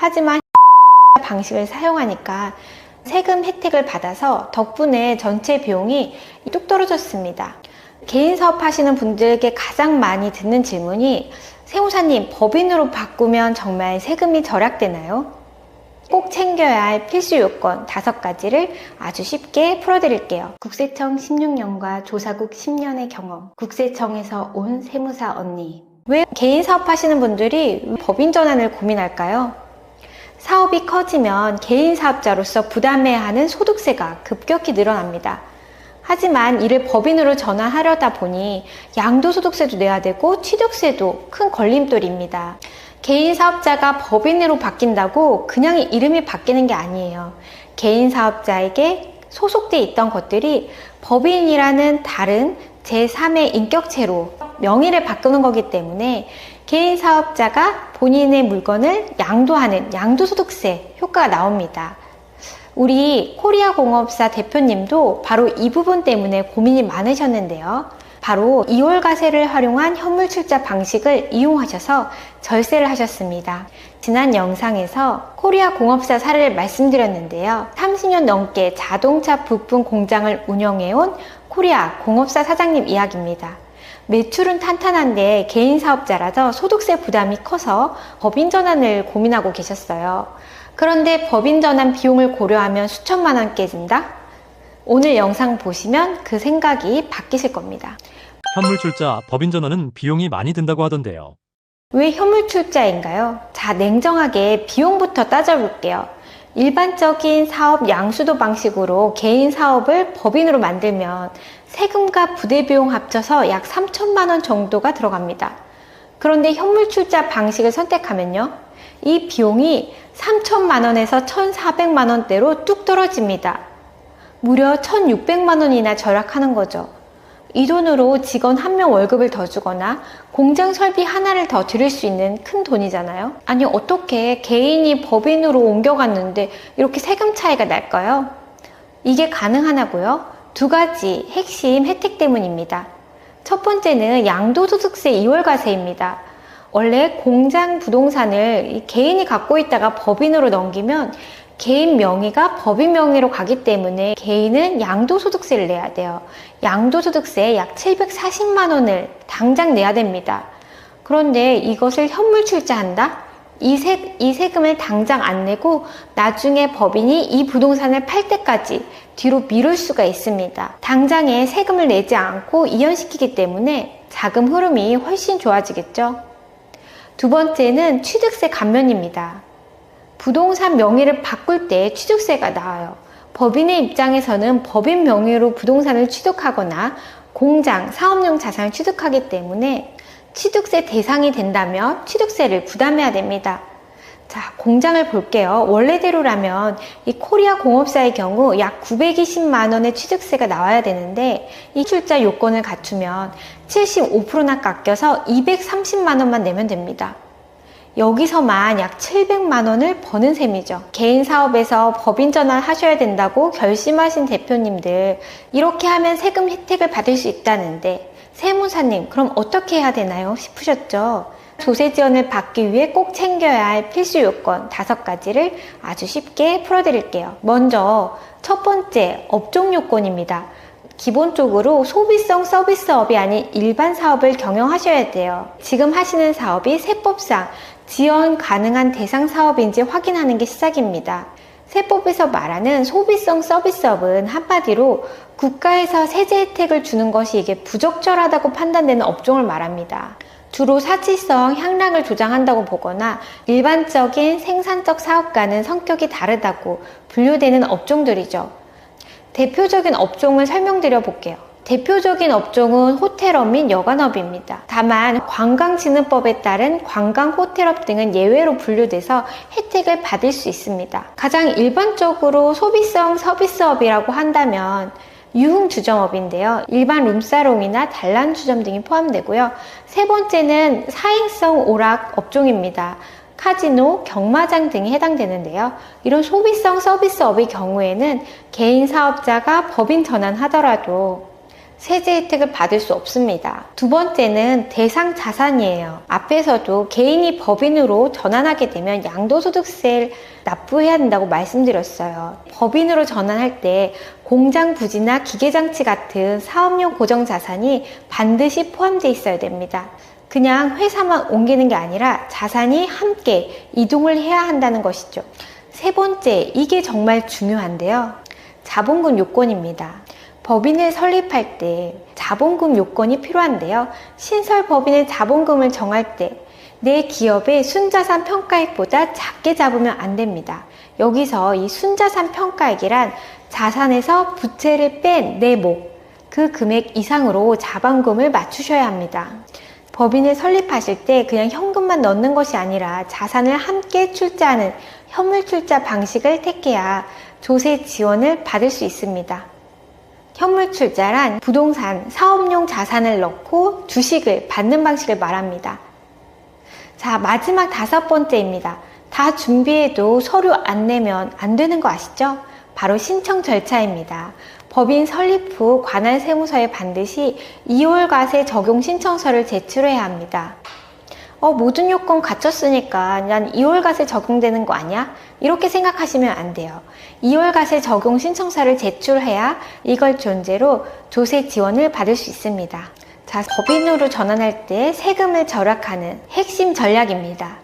하지만 방식을 사용하니까 세금 혜택을 받아서 덕분에 전체 비용이 뚝 떨어졌습니다. 개인 사업 하시는 분들에게 가장 많이 듣는 질문이 세무사님, 법인으로 바꾸면 정말 세금이 절약되나요? 꼭 챙겨야 할 필수 요건 5가지를 아주 쉽게 풀어드릴게요. 국세청 16년과 조사국 10년의 경험, 국세청에서 온 세무사 언니. 왜 개인 사업 하시는 분들이 법인 전환을 고민할까요? 사업이 커지면 개인 사업자로서 부담해야 하는 소득세가 급격히 늘어납니다. 하지만 이를 법인으로 전환하려다 보니 양도소득세도 내야 되고 취득세도 큰 걸림돌입니다. 개인 사업자가 법인으로 바뀐다고 그냥 이름이 바뀌는 게 아니에요. 개인 사업자에게 소속돼 있던 것들이 법인이라는 다른 제3의 인격체로 명의를 바꾸는 거기 때문에 개인 사업자가 본인의 물건을 양도하는 양도소득세 효과가 나옵니다. 우리 코리아공업사 대표님도 바로 이 부분 때문에 고민이 많으셨는데요. 바로 2월과세를 활용한 현물출자 방식을 이용하셔서 절세를 하셨습니다. 지난 영상에서 코리아공업사 사례를 말씀드렸는데요. 30년 넘게 자동차 부품 공장을 운영해온 코리아공업사 사장님 이야기입니다. 매출은 탄탄한데 개인 사업자라서 소득세 부담이 커서 법인 전환을 고민하고 계셨어요. 그런데 법인 전환 비용을 고려하면 수천만 원 깨진다? 오늘 영상 보시면 그 생각이 바뀌실 겁니다. 현물출자 법인 전환은 비용이 많이 든다고 하던데요. 왜 현물출자인가요? 자, 냉정하게 비용부터 따져볼게요. 일반적인 사업 양수도 방식으로 개인 사업을 법인으로 만들면 세금과 부대비용 합쳐서 약 3천만 원 정도가 들어갑니다. 그런데 현물출자 방식을 선택하면요, 이 비용이 3천만 원에서 1,400만 원대로 뚝 떨어집니다. 무려 1,600만 원이나 절약하는 거죠. 이 돈으로 직원 1명 월급을 더 주거나 공장 설비 하나를 더 들일 수 있는 큰 돈이잖아요. 아니, 어떻게 개인이 법인으로 옮겨갔는데 이렇게 세금 차이가 날까요? 이게 가능하냐고요? 2가지 핵심 혜택 때문입니다. 첫 번째는 양도소득세 2월과세입니다. 원래 공장 부동산을 개인이 갖고 있다가 법인으로 넘기면 개인 명의가 법인 명의로 가기 때문에 개인은 양도소득세를 내야 돼요. 양도소득세 약 740만 원을 당장 내야 됩니다. 그런데 이것을 현물출자한다? 이 세금을 당장 안 내고 나중에 법인이 이 부동산을 팔 때까지 뒤로 미룰 수가 있습니다. 당장에 세금을 내지 않고 이연시키기 때문에 자금 흐름이 훨씬 좋아지겠죠. 2번째는 취득세 감면입니다. 부동산 명의를 바꿀 때 취득세가 나와요. 법인의 입장에서는 법인 명의로 부동산을 취득하거나 공장, 사업용 자산을 취득하기 때문에 취득세 대상이 된다면 취득세를 부담해야 됩니다. 자, 공장을 볼게요. 원래대로라면 이 코리아 공업사의 경우 약 920만 원의 취득세가 나와야 되는데 이 출자 요건을 갖추면 75%나 깎여서 230만 원만 내면 됩니다. 여기서만 약 700만 원을 버는 셈이죠. 개인 사업에서 법인 전환 하셔야 된다고 결심하신 대표님들, 이렇게 하면 세금 혜택을 받을 수 있다는데 세무사님, 그럼 어떻게 해야 되나요? 싶으셨죠? 조세 지원을 받기 위해 꼭 챙겨야 할 필수 요건 5가지를 아주 쉽게 풀어드릴게요. 먼저 첫 번째, 업종 요건입니다. 기본적으로 소비성 서비스업이 아닌 일반 사업을 경영하셔야 돼요. 지금 하시는 사업이 세법상 지원 가능한 대상 사업인지 확인하는 게 시작입니다. 세법에서 말하는 소비성 서비스업은 한마디로 국가에서 세제 혜택을 주는 것이 이게 부적절하다고 판단되는 업종을 말합니다. 주로 사치성 향락을 조장한다고 보거나 일반적인 생산적 사업과는 성격이 다르다고 분류되는 업종들이죠. 대표적인 업종을 설명드려 볼게요. 대표적인 업종은 호텔업 및 여관업입니다. 다만 관광진흥법에 따른 관광 호텔업 등은 예외로 분류돼서 혜택을 받을 수 있습니다. 가장 일반적으로 소비성 서비스업이라고 한다면 유흥주점업인데요. 일반 룸사롱이나 단란주점 등이 포함되고요. 세 번째는 사행성 오락 업종입니다. 카지노, 경마장 등이 해당되는데요. 이런 소비성 서비스업의 경우에는 개인 사업자가 법인 전환하더라도 세제 혜택을 받을 수 없습니다. 두 번째는 대상 자산이에요. 앞에서도 개인이 법인으로 전환하게 되면 양도소득세를 납부해야 된다고 말씀드렸어요. 법인으로 전환할 때 공장 부지나 기계장치 같은 사업용 고정자산이 반드시 포함되어 있어야 됩니다. 그냥 회사만 옮기는 게 아니라 자산이 함께 이동을 해야 한다는 것이죠. 세 번째, 이게 정말 중요한데요. 자본금 요건입니다. 법인을 설립할 때 자본금 요건이 필요한데요. 신설 법인의 자본금을 정할 때 내 기업의 순자산 평가액보다 작게 잡으면 안 됩니다. 여기서 이 순자산 평가액이란 자산에서 부채를 뺀 내목, 그 금액 이상으로 자본금을 맞추셔야 합니다. 법인을 설립하실 때 그냥 현금만 넣는 것이 아니라 자산을 함께 출자하는 현물출자 방식을 택해야 조세 지원을 받을 수 있습니다. 현물출자란 부동산, 사업용 자산을 넣고 주식을 받는 방식을 말합니다. 자, 마지막 다섯 번째입니다. 다 준비해도 서류 안 내면 안 되는 거 아시죠? 바로 신청 절차입니다. 법인 설립 후 관할 세무서에 반드시 2월 과세 적용 신청서를 제출해야 합니다. 모든 요건 갖췄으니까 난 2월 과세 적용되는 거 아니야? 이렇게 생각하시면 안 돼요. 2월 과세 적용 신청서를 제출해야 이걸 존재로 조세 지원을 받을 수 있습니다. 자, 법인으로 전환할 때 세금을 절약하는 핵심 전략입니다.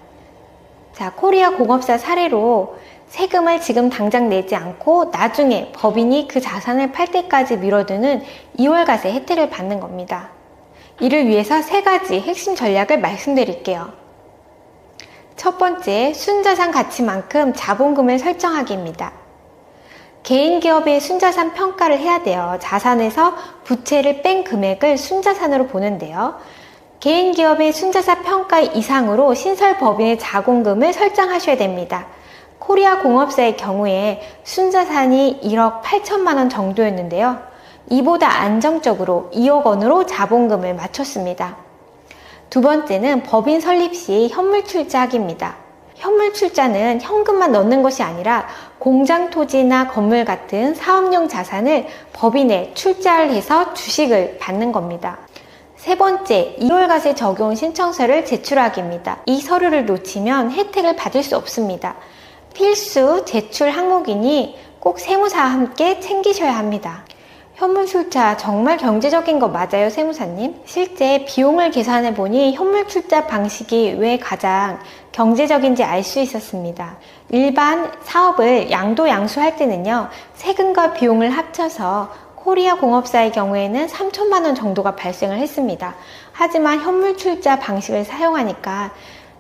자, 코리아 공업사 사례로 세금을 지금 당장 내지 않고 나중에 법인이 그 자산을 팔 때까지 미뤄두는 2월 과세 혜택을 받는 겁니다. 이를 위해서 세 가지 핵심 전략을 말씀드릴게요. 첫 번째, 순자산 가치만큼 자본금을 설정하기입니다. 개인 기업의 순자산 평가를 해야 돼요. 자산에서 부채를 뺀 금액을 순자산으로 보는데요. 개인 기업의 순자산 평가 이상으로 신설 법인의 자본금을 설정하셔야 됩니다. 코리아 공업사의 경우에 순자산이 1억 8천만 원 정도였는데요. 이보다 안정적으로 2억 원으로 자본금을 맞췄습니다. 두 번째는 법인 설립 시 현물 출자하기입니다. 현물 출자는 현금만 넣는 것이 아니라 공장 토지나 건물 같은 사업용 자산을 법인에 출자를 해서 주식을 받는 겁니다. 세 번째, 2월 과세 적용 신청서를 제출하기입니다. 이 서류를 놓치면 혜택을 받을 수 없습니다. 필수 제출 항목이니 꼭 세무사와 함께 챙기셔야 합니다. 현물출자 정말 경제적인 거 맞아요, 세무사님? 실제 비용을 계산해 보니 현물출자 방식이 왜 가장 경제적인지 알 수 있었습니다. 일반 사업을 양도양수할 때는요, 세금과 비용을 합쳐서 코리아 공업사의 경우에는 3천만 원 정도가 발생을 했습니다. 하지만 현물출자 방식을 사용하니까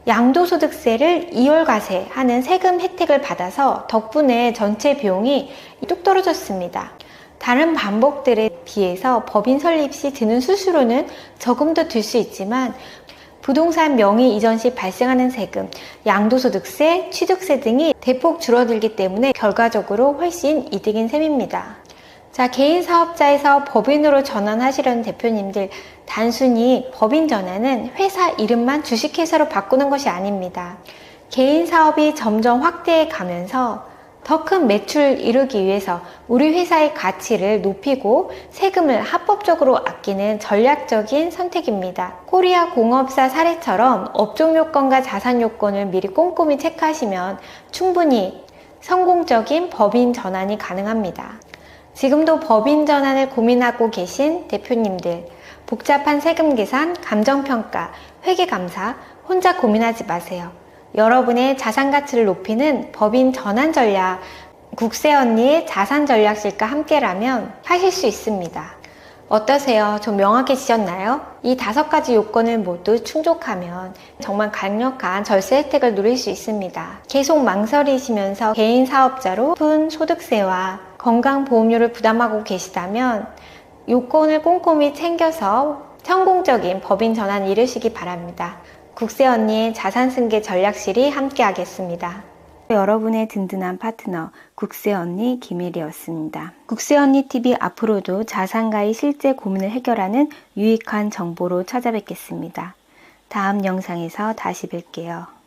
양도소득세를 2월 과세하는 세금 혜택을 받아서 덕분에 전체 비용이 뚝 떨어졌습니다. 다른 방법들에 비해서 법인 설립 시 드는 수수료는 조금 더 들 수 있지만 부동산 명의 이전 시 발생하는 세금, 양도소득세, 취득세 등이 대폭 줄어들기 때문에 결과적으로 훨씬 이득인 셈입니다. 자, 개인 사업자에서 법인으로 전환하시려는 대표님들, 단순히 법인 전환은 회사 이름만 주식회사로 바꾸는 것이 아닙니다. 개인 사업이 점점 확대해 가면서 더 큰 매출을 이루기 위해서 우리 회사의 가치를 높이고 세금을 합법적으로 아끼는 전략적인 선택입니다. 코리아 공업사 사례처럼 업종 요건과 자산 요건을 미리 꼼꼼히 체크하시면 충분히 성공적인 법인 전환이 가능합니다. 지금도 법인 전환을 고민하고 계신 대표님들, 복잡한 세금 계산, 감정평가, 회계감사 혼자 고민하지 마세요. 여러분의 자산 가치를 높이는 법인 전환 전략, 국세 언니의 자산 전략실과 함께라면 하실 수 있습니다. 어떠세요? 좀 명확해지셨나요? 이 5가지 요건을 모두 충족하면 정말 강력한 절세 혜택을 누릴 수 있습니다. 계속 망설이시면서 개인 사업자로 높은 소득세와 건강보험료를 부담하고 계시다면 요건을 꼼꼼히 챙겨서 성공적인 법인 전환 이루시기 바랍니다. 국세 언니의 자산 승계 전략실이 함께하겠습니다. 여러분의 든든한 파트너 국세 언니 김혜리였습니다. 국세 언니 TV 앞으로도 자산가의 실제 고민을 해결하는 유익한 정보로 찾아뵙겠습니다. 다음 영상에서 다시 뵐게요.